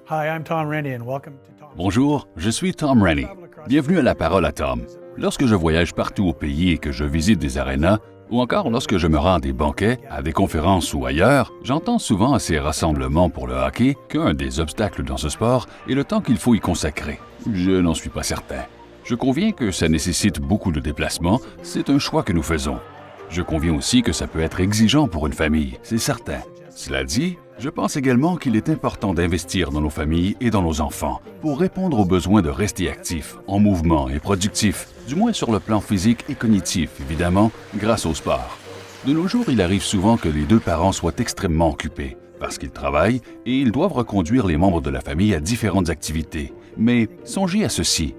Hi, I'm Tom Rennie and welcome to Tom. Bonjour, je suis Tom Rennie. Bienvenue à La Parole à Tom. Lorsque je voyage partout au pays et que je visite des arénas, ou encore lorsque je me rends à des banquets, à des conférences ou ailleurs, j'entends souvent à ces rassemblements pour le hockey qu'un des obstacles dans ce sport est le temps qu'il faut y consacrer. Je n'en suis pas certain. Je conviens que ça nécessite beaucoup de déplacements, c'est un choix que nous faisons. Je conviens aussi que ça peut être exigeant pour une famille, c'est certain. Cela dit, je pense également qu'il est important d'investir dans nos familles et dans nos enfants pour répondre aux besoins de rester actifs, en mouvement et productifs, du moins sur le plan physique et cognitif, évidemment, grâce au sport. De nos jours, il arrive souvent que les deux parents soient extrêmement occupés parce qu'ils travaillent et ils doivent reconduire les membres de la famille à différentes activités. Mais songez à ceci.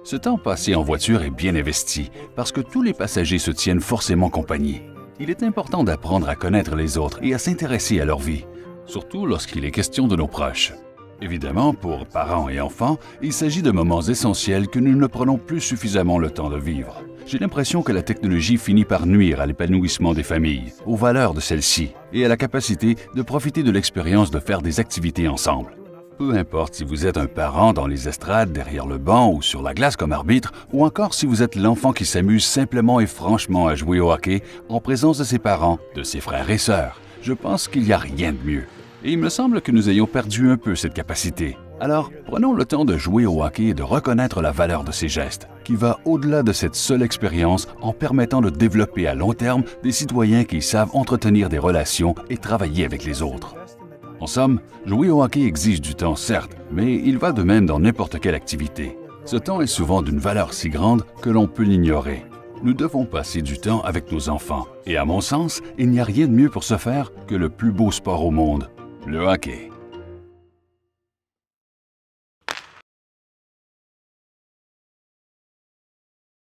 Ce temps passé en voiture est bien investi parce que tous les passagers se tiennent forcément compagnie. Il est important d'apprendre à connaître les autres et à s'intéresser à leur vie, surtout lorsqu'il est question de nos proches. Évidemment, pour parents et enfants, il s'agit de moments essentiels que nous ne prenons plus suffisamment le temps de vivre. J'ai l'impression que la technologie finit par nuire à l'épanouissement des familles, aux valeurs de celles-ci et à la capacité de profiter de l'expérience de faire des activités ensemble. Peu importe si vous êtes un parent dans les estrades, derrière le banc ou sur la glace comme arbitre, ou encore si vous êtes l'enfant qui s'amuse simplement et franchement à jouer au hockey en présence de ses parents, de ses frères et sœurs, je pense qu'il n'y a rien de mieux. Et il me semble que nous ayons perdu un peu cette capacité. Alors, prenons le temps de jouer au hockey et de reconnaître la valeur de ces gestes, qui va au-delà de cette seule expérience en permettant de développer à long terme des citoyens qui savent entretenir des relations et travailler avec les autres. En somme, jouer au hockey exige du temps, certes, mais il va de même dans n'importe quelle activité. Ce temps est souvent d'une valeur si grande que l'on peut l'ignorer. Nous devons passer du temps avec nos enfants. Et à mon sens, il n'y a rien de mieux pour ce faire que le plus beau sport au monde, le hockey.